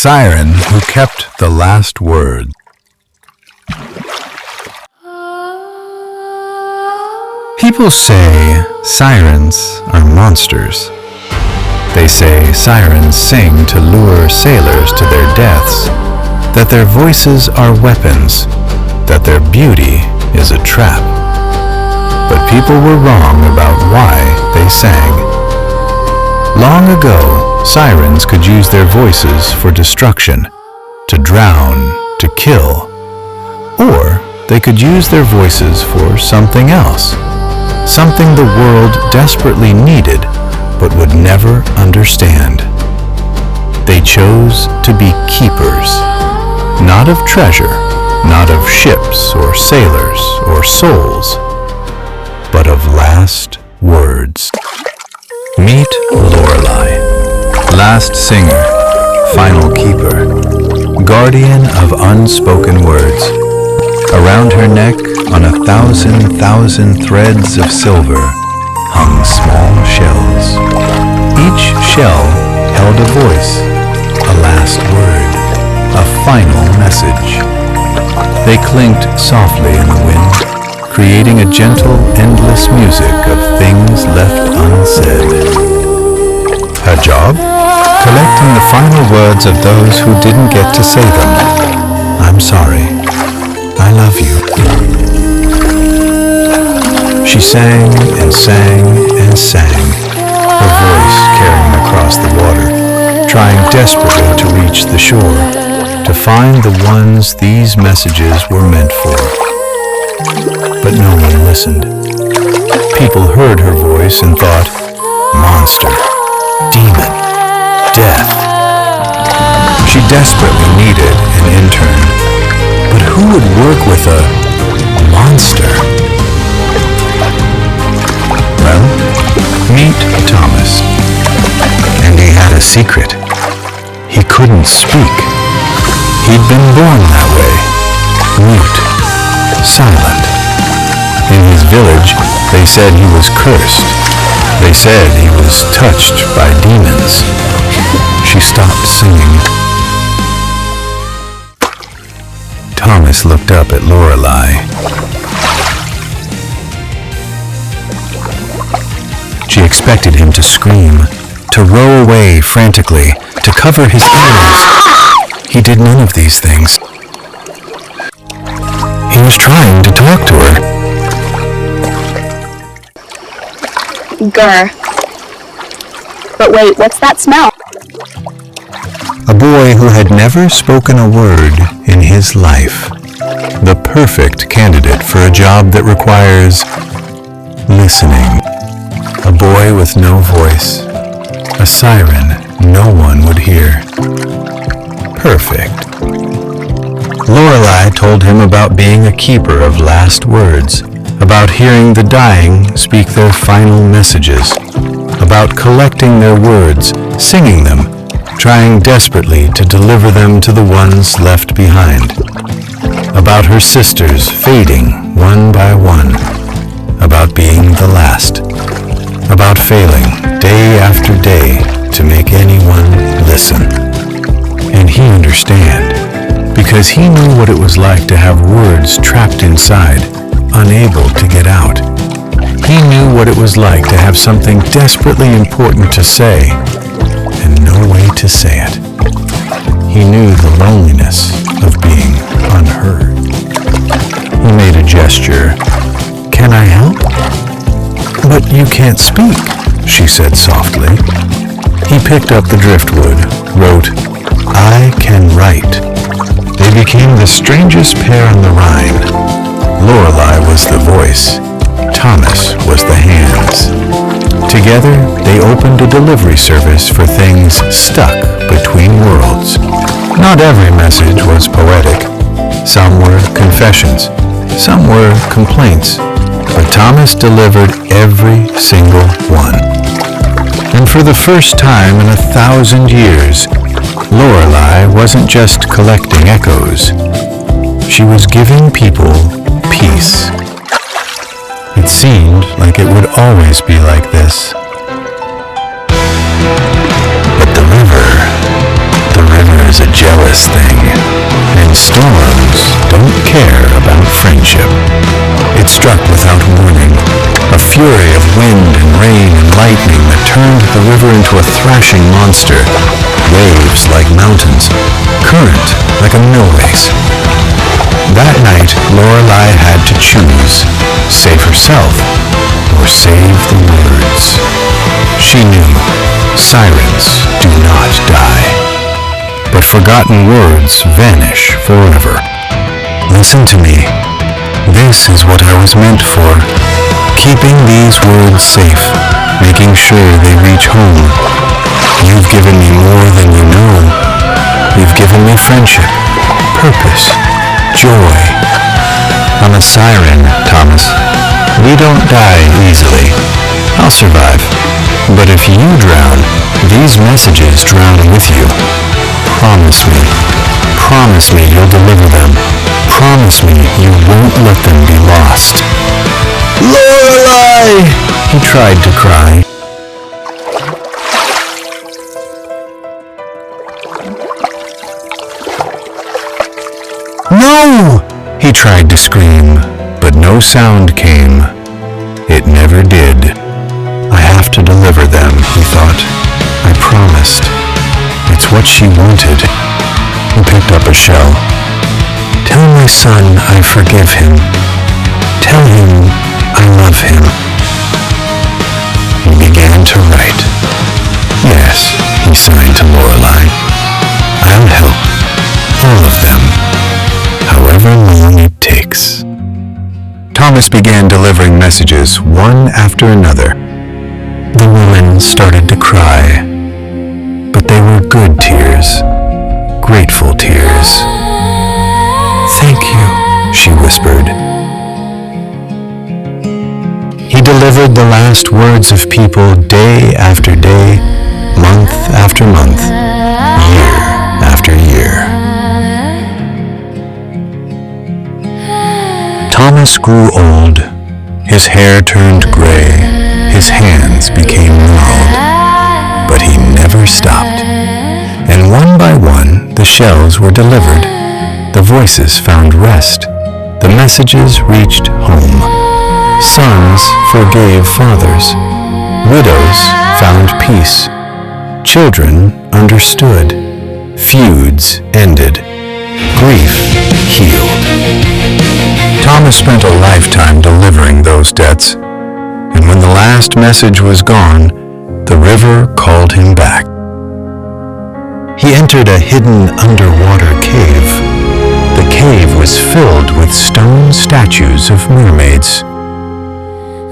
siren who kept the last word. People say sirens are monsters. They say sirens sing to lure sailors to their deaths, that their voices are weapons, that their beauty is a trap. But people were wrong about why they sang. Long ago, sirens could use their voices for destruction, to drown, to kill. Or they could use their voices for something else, something the world desperately needed but would never understand. They chose to be keepers, not of treasure, not of ships or sailors or souls, but of last words. Meet Lorelei, last singer, final keeper, guardian of unspoken words. Around her neck, on 1,000 threads of silver, hung small shells. Each shell held a voice, a last word, a final message. They clinked softly in the wind, creating a gentle, endless music of things left unsaid. Her job? Collecting the final words of those who didn't get to say them. I'm sorry. I love you. She sang and sang and sang, her voice carrying across the water, trying desperately to reach the shore, to find the ones these messages were meant for. But no one listened. People heard her voice and thought, monster, demon, death. She desperately needed an intern. But who would work with a monster? Well, meet Thomas. And he had a secret. He couldn't speak. He'd been born that way, mute, silent. In his village, they said he was cursed. They said he was touched by demons. She stopped singing. Thomas looked up at Lorelei. She expected him to scream, to row away frantically, to cover his ears. He did none of these things. He was trying to talk to her. Grr. But wait, what's that smell? A boy who had never spoken a word in his life. The perfect candidate for a job that requires listening. A boy with no voice. A siren no one would hear. Perfect. Lorelei told him about being a keeper of last words, about hearing the dying speak their final messages, about collecting their words, singing them, trying desperately to deliver them to the ones left behind. About her sisters fading one by one. About being the last. About failing day after day to make anyone listen. And he understood, because he knew what it was like to have words trapped inside, unable to get out. He knew what it was like to have something desperately important to say, and no way to say it. He knew the loneliness of being unheard. He made a gesture. Can I help? But you can't speak, she said softly. He picked up the driftwood, wrote, I can write. They became the strangest pair on the Rhine. Lorelei was the voice. Thomas was the hands. Together, they opened a delivery service for things stuck between worlds. Not every message was poetic. Some were confessions. Some were complaints. But Thomas delivered every single one. And for the first time in 1,000 years, Lorelei wasn't just collecting echoes. She was giving people peace. It seemed like it would always be like this. But the river is a jealous thing, and storms don't care about friendship. It struck without warning, a fury of wind and rain and lightning that turned the river into a thrashing monster, waves like mountains, current like a mill race. That night, Lorelei had to choose, save herself or save the words. She knew sirens do not die, but forgotten words vanish forever. Listen to me. This is what I was meant for. Keeping these words safe, making sure they reach home. You've given me more than you know. You've given me friendship, purpose, joy. I'm a siren, Thomas. We don't die easily. I'll survive. But if you drown, these messages drown with you. Promise me. Promise me you'll deliver them. Promise me you won't let them be lost. Lorelei! He tried to cry. No! He tried to scream, but no sound came. It never did. I have to deliver them, he thought. I promised. It's what she wanted. He picked up a shell. Tell my son I forgive him. Tell him I love him. He began to write. Yes, he signed to Lorelei. I'll help. All of them. However long it takes. Thomas began delivering messages one after another. The woman started to cry, but they were good tears, grateful tears. Thank you, she whispered. He delivered the last words of people day after day, month after month, year after year. Thomas grew old. His hair turned gray. His hands became gnarled. But he never stopped. And one by one, the shells were delivered. The voices found rest. The messages reached home. Sons forgave fathers. Widows found peace. Children understood. Feuds ended. Grief healed. Thomas spent a lifetime delivering those debts, and when the last message was gone, the river called him back. He entered a hidden underwater cave. The cave was filled with stone statues of mermaids.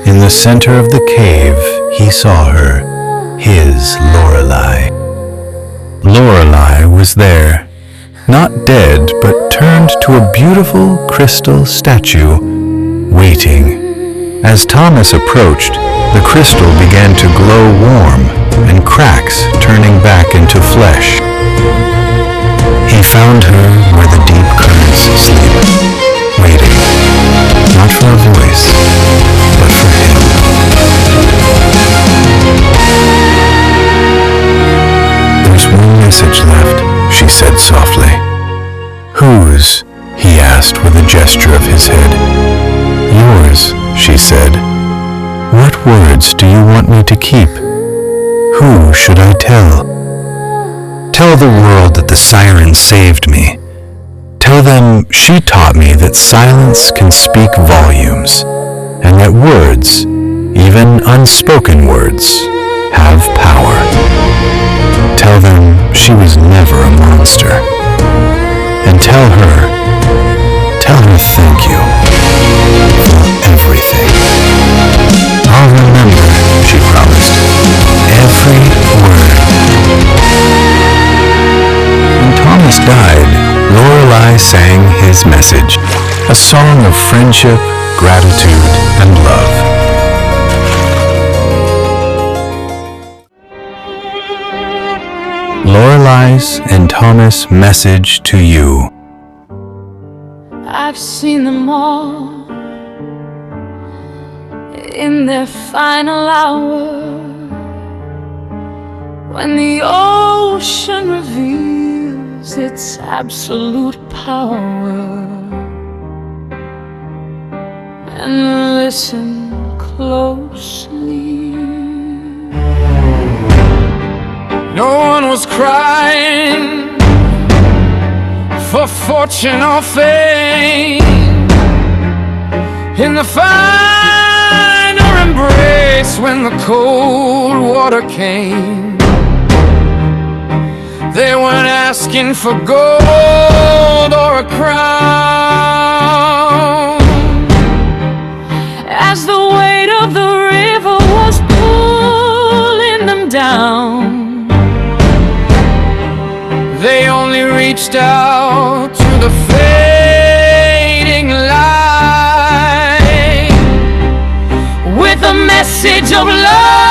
In the center of the cave, he saw her, his Lorelei. Lorelei was there, not dead, but turned to a beautiful crystal statue, waiting. As Thomas approached, the crystal began to glow warm, and cracks turning back into flesh. He found her where the deep currents sleep, waiting, not for a voice, but for him. There's one message left, she said softly. Whose? He asked with a gesture of his head. Yours, she said. What words do you want me to keep? Who should I tell? Tell the world that the siren saved me. Tell them she taught me that silence can speak volumes, and that words, even unspoken words, have power. Tell them she was never a monster. And tell her thank you for everything. I'll remember, she promised, every word. When Thomas died, Lorelei sang his message, a song of friendship, gratitude, and love. Lorelei's and Thomas' message to you. I've seen them all in their final hour, when the ocean reveals realize its absolute power and listen closely. No one was crying for fortune or fame. In the final embrace, when the cold water came, they weren't asking for gold or a crown. As the weight of the river was pulling them down, they only reached out to the fading light with a message of love